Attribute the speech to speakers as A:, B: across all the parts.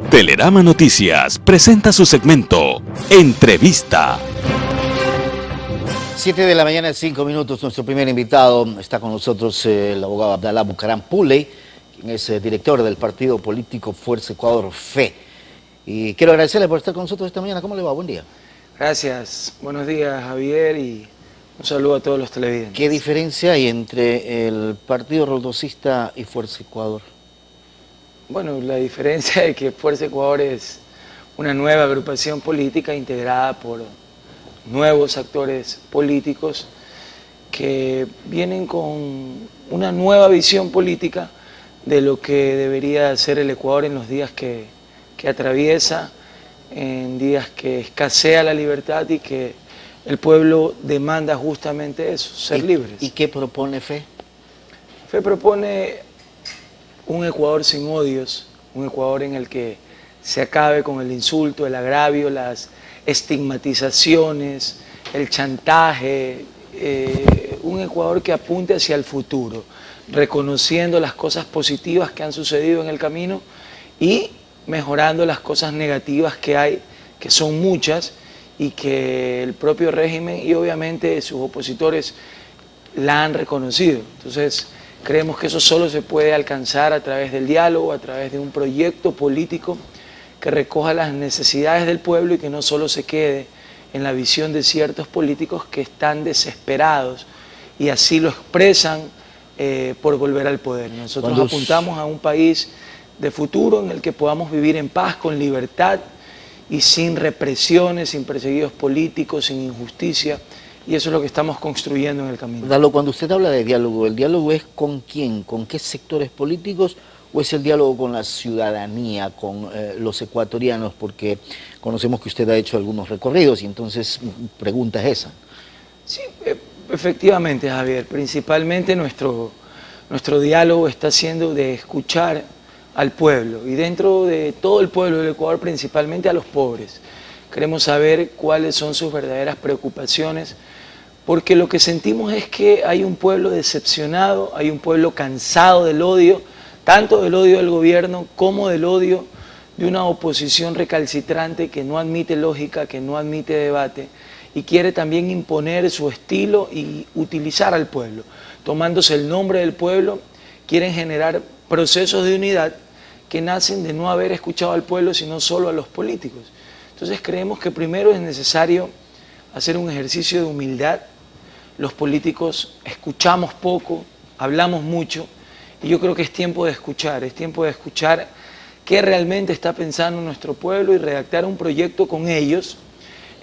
A: Telerama Noticias presenta su segmento Entrevista.
B: 7 de la mañana, 5 minutos. Nuestro primer invitado está con nosotros, el abogado Abdalá Bucaram Puley, quien es director del partido político Fuerza Ecuador FE. Y quiero agradecerle por estar con nosotros esta mañana. ¿Cómo le va? Buen día.
C: Gracias. Buenos días, Javier, y un saludo a todos los televidentes.
B: ¿Qué diferencia hay entre el Partido Roldosista y Fuerza Ecuador?
C: Bueno, la diferencia es que Fuerza Ecuador es una nueva agrupación política integrada por nuevos actores políticos que vienen con una nueva visión política de lo que debería ser el Ecuador en los días que atraviesa, en días que escasea la libertad y que el pueblo demanda justamente eso, ser libres.
B: ¿Y qué propone FE?
C: FE propone un Ecuador sin odios, un Ecuador en el que se acabe con el insulto, el agravio, las estigmatizaciones, el chantaje, un Ecuador que apunte hacia el futuro, reconociendo las cosas positivas que han sucedido en el camino y mejorando las cosas negativas que hay, que son muchas, y que el propio régimen y obviamente sus opositores la han reconocido. Entonces, creemos que eso solo se puede alcanzar a través del diálogo, a través de un proyecto político que recoja las necesidades del pueblo y que no solo se quede en la visión de ciertos políticos que están desesperados y así lo expresan por volver al poder. Nosotros apuntamos a un país de futuro en el que podamos vivir en paz, con libertad y sin represiones, sin perseguidos políticos, sin injusticia. Y eso es lo que estamos construyendo en el camino.
B: Dalo, cuando usted habla de diálogo, ¿el diálogo es con quién? ¿Con qué sectores políticos? ¿O es el diálogo con la ciudadanía, con los ecuatorianos? Porque conocemos que usted ha hecho algunos recorridos y entonces pregunta es esa.
C: Sí, efectivamente, Javier. Principalmente nuestro diálogo está siendo de escuchar al pueblo y dentro de todo el pueblo del Ecuador, principalmente a los pobres. Queremos saber cuáles son sus verdaderas preocupaciones, porque lo que sentimos es que hay un pueblo decepcionado, hay un pueblo cansado del odio, tanto del odio del gobierno como del odio de una oposición recalcitrante que no admite lógica, que no admite debate y quiere también imponer su estilo y utilizar al pueblo. Tomándose el nombre del pueblo, quieren generar procesos de unidad que nacen de no haber escuchado al pueblo, sino solo a los políticos. Entonces creemos que primero es necesario hacer un ejercicio de humildad. Los políticos escuchamos poco, hablamos mucho, y yo creo que es tiempo de escuchar qué realmente está pensando nuestro pueblo y redactar un proyecto con ellos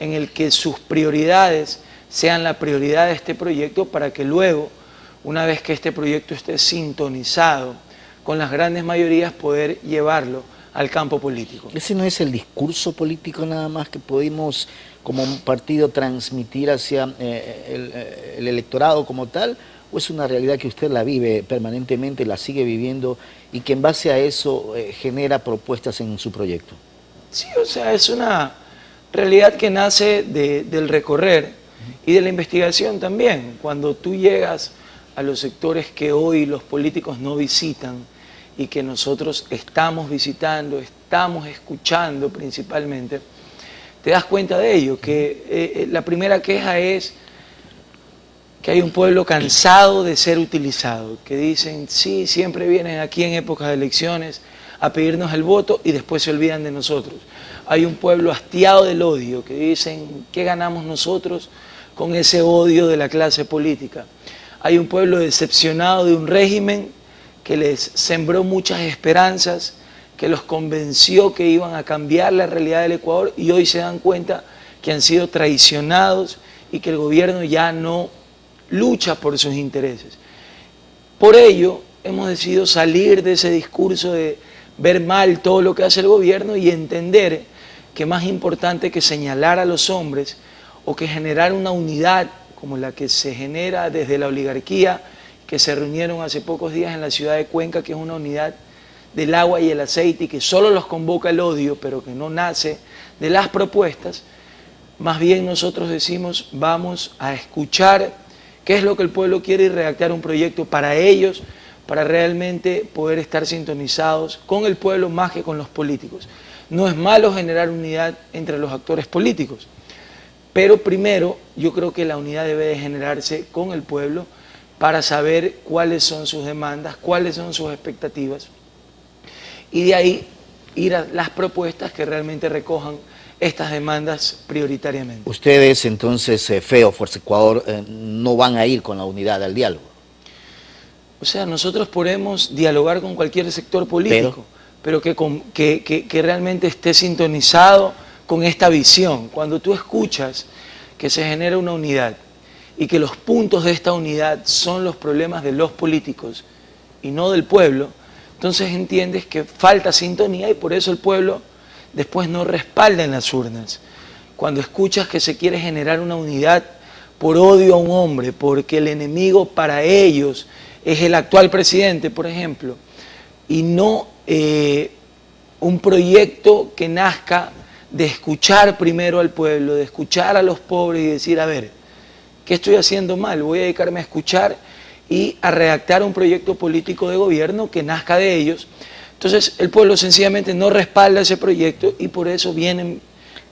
C: en el que sus prioridades sean la prioridad de este proyecto para que luego, una vez que este proyecto esté sintonizado con las grandes mayorías, poder llevarlo al campo político.
B: ¿Ese no es el discurso político nada más que podemos como un partido transmitir hacia el electorado como tal? ¿O es una realidad que usted la vive permanentemente, la sigue viviendo y que en base a eso genera propuestas en su proyecto?
C: Sí, o sea, es una realidad que nace del recorrer y de la investigación también. Cuando tú llegas a los sectores que hoy los políticos no visitan y que nosotros estamos visitando, estamos escuchando principalmente, te das cuenta de ello, que la primera queja es que hay un pueblo cansado de ser utilizado, que dicen, sí, siempre vienen aquí en épocas de elecciones a pedirnos el voto y después se olvidan de nosotros. Hay un pueblo hastiado del odio, que dicen, ¿qué ganamos nosotros con ese odio de la clase política? Hay un pueblo decepcionado de un régimen que les sembró muchas esperanzas, que los convenció que iban a cambiar la realidad del Ecuador y hoy se dan cuenta que han sido traicionados y que el gobierno ya no lucha por sus intereses. Por ello, hemos decidido salir de ese discurso de ver mal todo lo que hace el gobierno y entender que más importante que señalar a los hombres o que generar una unidad como la que se genera desde la oligarquía, que se reunieron hace pocos días en la ciudad de Cuenca, que es una unidad del agua y el aceite y que solo los convoca el odio, pero que no nace de las propuestas. Más bien nosotros decimos, vamos a escuchar qué es lo que el pueblo quiere y redactar un proyecto para ellos, para realmente poder estar sintonizados con el pueblo más que con los políticos. No es malo generar unidad entre los actores políticos, pero primero yo creo que la unidad debe de generarse con el pueblo para saber cuáles son sus demandas, cuáles son sus expectativas, y de ahí ir a las propuestas que realmente recojan estas demandas prioritariamente.
B: Ustedes entonces, FE o Fuerza Ecuador, no van a ir con la unidad al diálogo.
C: O sea, nosotros podemos dialogar con cualquier sector político, pero que realmente esté sintonizado con esta visión. Cuando tú escuchas que se genera una unidad y que los puntos de esta unidad son los problemas de los políticos y no del pueblo, entonces entiendes que falta sintonía y por eso el pueblo después no respalda en las urnas. Cuando escuchas que se quiere generar una unidad por odio a un hombre, porque el enemigo para ellos es el actual presidente, por ejemplo, y no un proyecto que nazca de escuchar primero al pueblo, de escuchar a los pobres y decir, a ver, ¿qué estoy haciendo mal? Voy a dedicarme a escuchar y a redactar un proyecto político de gobierno que nazca de ellos. Entonces el pueblo sencillamente no respalda ese proyecto y por eso vienen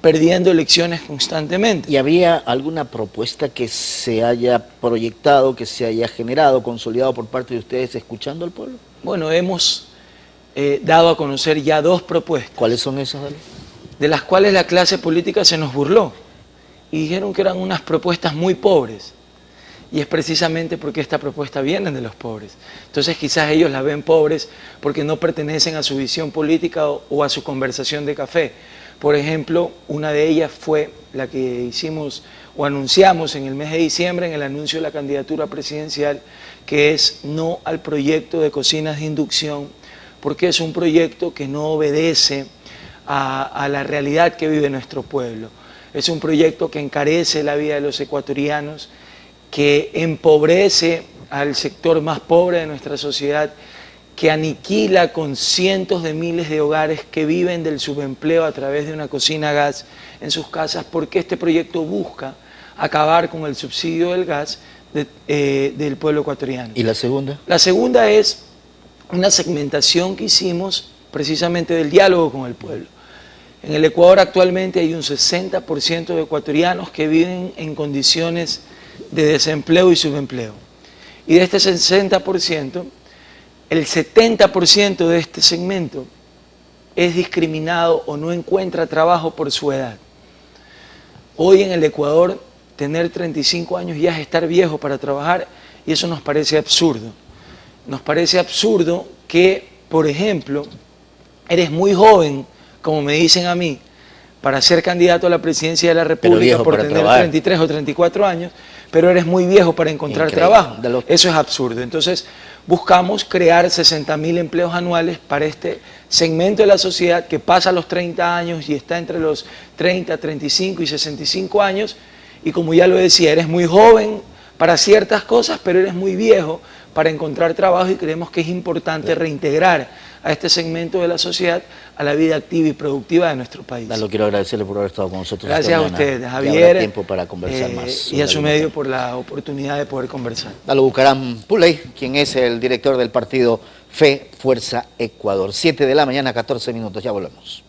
C: perdiendo elecciones constantemente.
B: ¿Y había alguna propuesta que se haya proyectado, que se haya generado, consolidado por parte de ustedes escuchando al pueblo?
C: Bueno, hemos dado a conocer ya 2 propuestas.
B: ¿Cuáles son esas, Dale?
C: De las cuales la clase política se nos burló y dijeron que eran unas propuestas muy pobres. Y es precisamente porque esta propuesta viene de los pobres. Entonces quizás ellos la ven pobres porque no pertenecen a su visión política o a su conversación de café. Por ejemplo, una de ellas fue la que hicimos o anunciamos en el mes de diciembre en el anuncio de la candidatura presidencial, que es no al proyecto de cocinas de inducción, porque es un proyecto que no obedece a la realidad que vive nuestro pueblo. Es un proyecto que encarece la vida de los ecuatorianos, que empobrece al sector más pobre de nuestra sociedad, que aniquila con cientos de miles de hogares que viven del subempleo a través de una cocina a gas en sus casas, porque este proyecto busca acabar con el subsidio del gas del pueblo ecuatoriano.
B: ¿Y la segunda? La
C: segunda es una segmentación que hicimos precisamente del diálogo con el pueblo. En el Ecuador actualmente hay un 60% de ecuatorianos que viven en condiciones de desempleo y subempleo. Y de este 60%, el 70% de este segmento es discriminado o no encuentra trabajo por su edad. Hoy en el Ecuador, tener 35 años ya es estar viejo para trabajar y eso nos parece absurdo. Nos parece absurdo que, por ejemplo, eres muy joven, como me dicen a mí, para ser candidato a la presidencia de la República por tener 33 o 34 años, pero eres muy viejo para encontrar trabajo. Eso es absurdo. Entonces, buscamos crear 60.000 empleos anuales para este segmento de la sociedad que pasa los 30 años y está entre los 30, 35 y 65 años. Y como ya lo decía, eres muy joven para ciertas cosas, pero eres muy viejo para encontrar trabajo y creemos que es importante reintegrar a este segmento de la sociedad a la vida activa y productiva de nuestro país.
B: Dalo, quiero agradecerle por haber estado con nosotros.
C: Gracias a ustedes, Javier,
B: habrá tiempo para conversar más.
C: Y a su medio por la oportunidad de poder conversar.
B: Dalo Bucaram Puley, quien es el director del partido FE Fuerza Ecuador. 7 de la mañana, 14 minutos, ya volvemos.